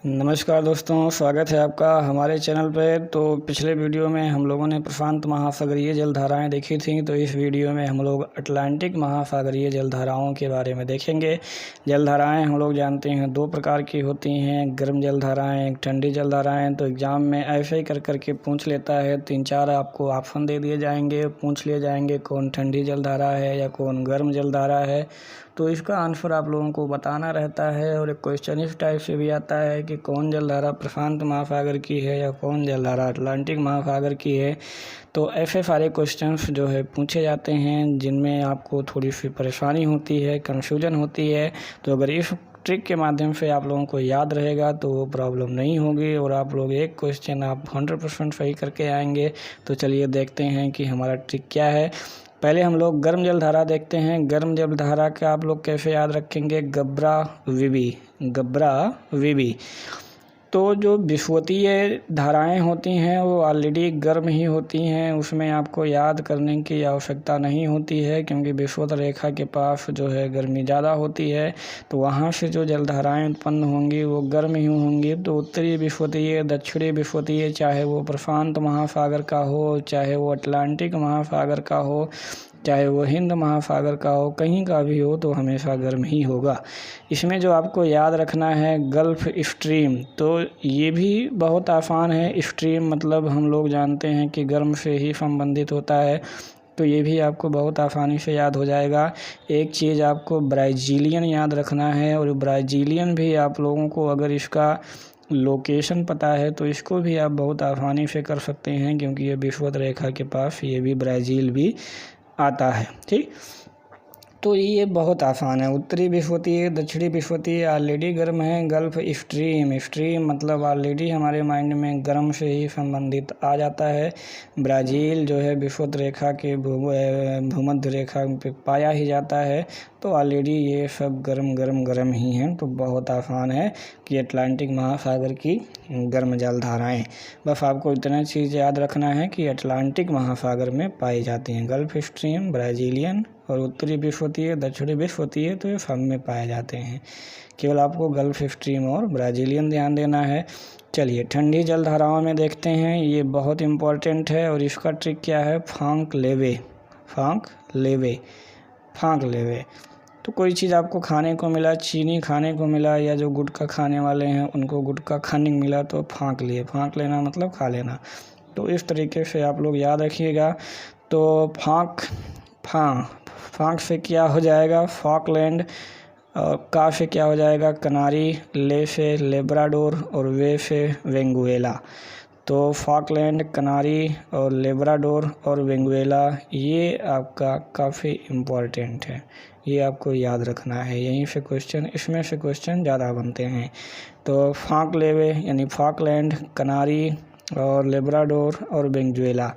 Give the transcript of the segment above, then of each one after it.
नमस्कार दोस्तों, स्वागत है आपका हमारे चैनल पे। तो पिछले वीडियो में हम लोगों ने प्रशांत महासागरीय जलधाराएं देखी थी। तो इस वीडियो में हम लोग अटलांटिक महासागरीय जलधाराओं के बारे में देखेंगे। जलधाराएं हम लोग जानते हैं दो प्रकार की होती हैं, गर्म जलधाराएं, एक ठंडी जलधाराएं। तो एग्ज़ाम में ऐसे ही कर के पूछ लेता है, 3-4 आपको ऑप्शन दे दिए जाएंगे, पूछ लिए जाएंगे कौन ठंडी जलधारा है या कौन गर्म जलधारा है। तो इसका आंसर आप लोगों को बताना रहता है। और एक क्वेश्चन इस टाइप से भी आता है कि कौन जलधारा प्रशांत महासागर की है या कौन जलधारा अटलांटिक महासागर की है। तो ऐसे सारे क्वेश्चंस जो है पूछे जाते हैं जिनमें आपको थोड़ी सी परेशानी होती है, कन्फ्यूजन होती है। तो अगर इस ट्रिक के माध्यम से आप लोगों को याद रहेगा तो वो प्रॉब्लम नहीं होगी और आप लोग एक क्वेश्चन आप 100% सही करके आएंगे। तो चलिए देखते हैं कि हमारा ट्रिक क्या है। पहले हम लोग गर्म जलधारा देखते हैं। गर्म जलधारा का आप लोग कैसे याद रखेंगे? गब्रा विबी। तो जो विषुवतीय धाराएं होती हैं वो ऑलरेडी गर्म ही होती हैं, उसमें आपको याद करने की आवश्यकता नहीं होती है क्योंकि विषुवत रेखा के पास जो है गर्मी ज़्यादा होती है। तो वहाँ से जो जलधाराएं उत्पन्न होंगी वो गर्म ही होंगी। तो उत्तरी विषुवतीय, दक्षिणी विषुवतीय, चाहे वो प्रशांत महासागर का हो, चाहे वो अटलांटिक महासागर का हो, चाहे वो हिंद महासागर का हो, कहीं का भी हो, तो हमेशा गर्म ही होगा। इसमें जो आपको याद रखना है गल्फ स्ट्रीम, तो ये भी बहुत आसान है। स्ट्रीम मतलब हम लोग जानते हैं कि गर्म से ही संबंधित होता है, तो ये भी आपको बहुत आसानी से याद हो जाएगा। एक चीज़ आपको ब्राज़ीलियन याद रखना है, और ब्राज़ीलियन भी आप लोगों को अगर इसका लोकेशन पता है तो इसको भी आप बहुत आसानी से कर सकते हैं क्योंकि ये विषुवत रेखा के पास ये भी ब्राज़ील भी आता है। ठीक, तो ये बहुत आसान है। उत्तरी विषुवतीय, दक्षिणी विषुवतीय ऑलरेडी गर्म है। गल्फ स्ट्रीम मतलब ऑलरेडी हमारे माइंड में गर्म से ही संबंधित आ जाता है। ब्राज़ील जो है विषुवत रेखा के भूमध्य रेखा पे पाया ही जाता है, तो ऑलरेडी ये सब गर्म ही हैं। तो बहुत आसान है कि अटलांटिक महासागर की गर्म जलधाराएं। बस आपको इतना चीज़ याद रखना है कि अटलांटिक महासागर में पाई जाती हैं। गल्फ स्ट्रीम, ब्राज़ीलियन और उत्तरी विषुवतीय, दक्षिणी विषुवतीय, तो ये सब में पाए जाते हैं। केवल आपको गल्फ स्ट्रीम और ब्राज़ीलियन ध्यान देना है। चलिए ठंडी जलधाराओं में देखते हैं, ये बहुत इम्पोर्टेंट है। और इसका ट्रिक क्या है? फांक लेवे। तो कोई चीज़ आपको खाने को मिला, चीनी खाने को मिला, या जो गुटखा खाने वाले हैं उनको गुटखा खाने को मिला, तो फांक लेना मतलब खा लेना। तो इस तरीके से आप लोग याद रखिएगा। तो फांक से क्या हो जाएगा? फॉकलैंड। का से क्या हो जाएगा? कनारी। ले से लेब्राडोर और वे से वेंगुएला। तो फॉकलैंड, कनारी और लेब्राडोर और वेंगुएला, ये आपका काफ़ी इम्पोर्टेंट है, ये आपको याद रखना है। यहीं से क्वेश्चन, इसमें से क्वेश्चन ज़्यादा बनते हैं। तो फांक लेवे यानी फॉकलैंड, कनारी और लेब्राडोर और वेंगुएला,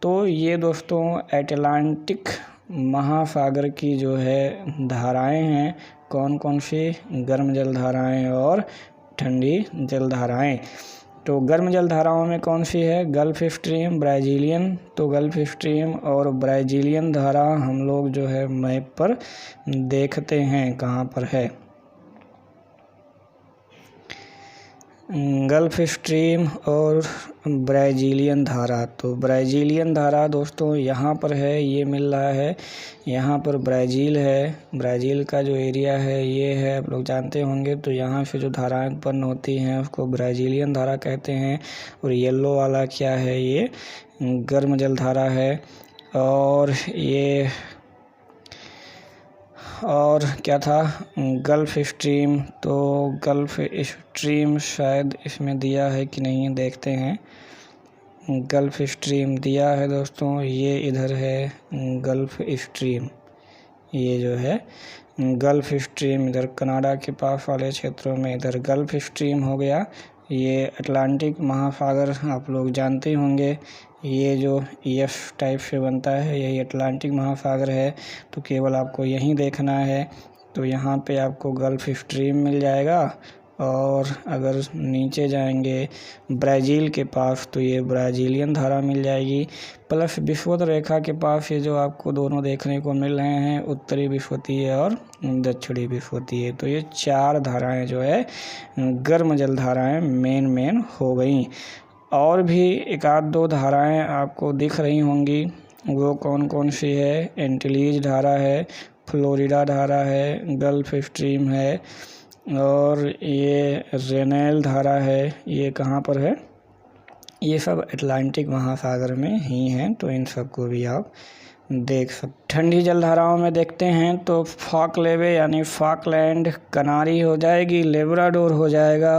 तो ये दोस्तों अटलांटिक महासागर की जो है धाराएं हैं। कौन कौन सी? गर्म जलधाराएं और ठंडी जलधाराएं। तो गर्म जलधाराओं में कौन सी है? Gulf stream, Brazilian. तो गल्फ स्ट्रीम और ब्राज़ीलियन धारा हम लोग जो है मैप पर देखते हैं कहाँ पर है। गल्फ स्ट्रीम और ब्राज़ीलियन धारा, तो ब्राज़ीलियन धारा दोस्तों यहाँ पर है, ये मिल रहा है। यहाँ पर ब्राज़ील है, ब्राज़ील का जो एरिया है ये है, आप लोग जानते होंगे। तो यहाँ से जो धाराएं उत्पन्न होती हैं उसको ब्राज़ीलियन धारा कहते हैं। और येलो वाला क्या है? ये गर्म जलधारा है। और क्या था? Gulf stream. तो गल्फ स्ट्रीम शायद इसमें दिया है कि नहीं, देखते हैं। गल्फ स्ट्रीम दिया है दोस्तों, ये इधर है गल्फ स्ट्रीम। ये जो है गल्फ स्ट्रीम इधर कनाडा के पास वाले क्षेत्रों में इधर गल्फ स्ट्रीम हो गया। ये अटलांटिक महासागर आप लोग जानते होंगे, ये जो एफ टाइप से बनता है यही अटलांटिक महासागर है। तो केवल आपको यहीं देखना है। तो यहाँ पे आपको गल्फ स्ट्रीम मिल जाएगा और अगर नीचे जाएंगे ब्राज़ील के पास तो ये ब्राज़ीलियन धारा मिल जाएगी। प्लस विषुवत रेखा के पास ये जो आपको दोनों देखने को मिल रहे हैं, उत्तरी विषुवतीय और दक्षिणी विषुवतीय, तो ये 4 धाराएं जो है गर्म जल धाराएं मेन हो गई। और भी एक आध 2 धाराएं आपको दिख रही होंगी, वो कौन कौन सी है? एंटीलीज धारा है, फ्लोरिडा धारा है, गल्फ स्ट्रीम है, और ये रेनेल धारा है। ये कहाँ पर है? ये सब अटलांटिक महासागर में ही हैं, तो इन सब को भी आप देख सकते। ठंडी जलधाराओं में देखते हैं तो फॉकलेवे यानी फॉकलैंड, कनारी हो जाएगी, लेब्राडोर हो जाएगा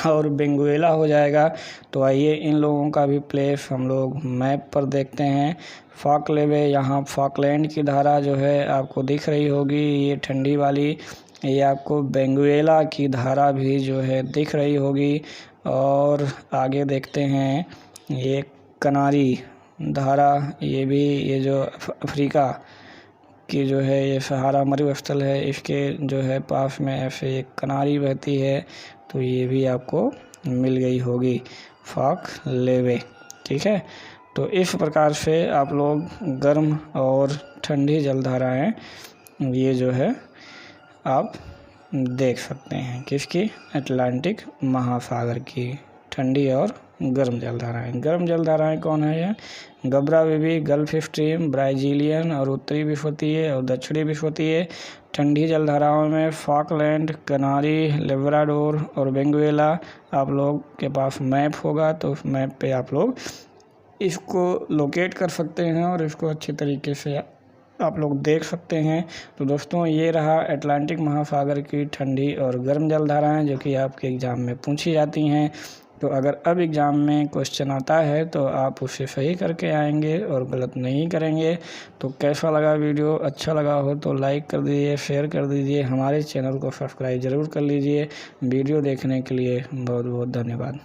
और बेंगुएला हो जाएगा। तो आइए इन लोगों का भी प्लेस हम लोग मैप पर देखते हैं। फॉकलेवे, यहाँ फॉकलैंड की धारा जो है आपको दिख रही होगी, ये ठंडी वाली। ये आपको बेंगुएला की धारा भी जो है दिख रही होगी। और आगे देखते हैं ये कनारी धारा, ये भी, ये जो अफ्रीका की जो है ये सहारा मरुस्थल है, इसके जो है पास में ऐसे एक कनारी बहती है, तो ये भी आपको मिल गई होगी फॉकलेवे। ठीक है, तो इस प्रकार से आप लोग गर्म और ठंडी जलधाराएं ये जो है आप देख सकते हैं। किसकी? अटलांटिक महासागर की ठंडी और गर्म जलधाराएं। गर्म जलधाराएं कौन है? ये गब्राविबी, गल्फ स्ट्रीम, ब्राज़ीलियन और उत्तरी विषुवतीय और दक्षिणी विषुवतीय। ठंडी जलधाराओं में फॉकलैंड, कनारी, लेब्राडोर और बेंगुएला आप लोग के पास मैप होगा, तो उस मैप पे आप लोग इसको लोकेट कर सकते हैं और इसको अच्छी तरीके से आप लोग देख सकते हैं। तो दोस्तों, ये रहा अटलांटिक महासागर की ठंडी और गर्म जलधाराएं, जो कि आपके एग्ज़ाम में पूछी जाती हैं। तो अगर अब एग्ज़ाम में क्वेश्चन आता है तो आप उसे सही करके आएंगे और गलत नहीं करेंगे। तो कैसा लगा वीडियो? अच्छा लगा हो तो लाइक कर दीजिए, शेयर कर दीजिए, हमारे चैनल को सब्सक्राइब ज़रूर कर लीजिए। वीडियो देखने के लिए बहुत बहुत धन्यवाद।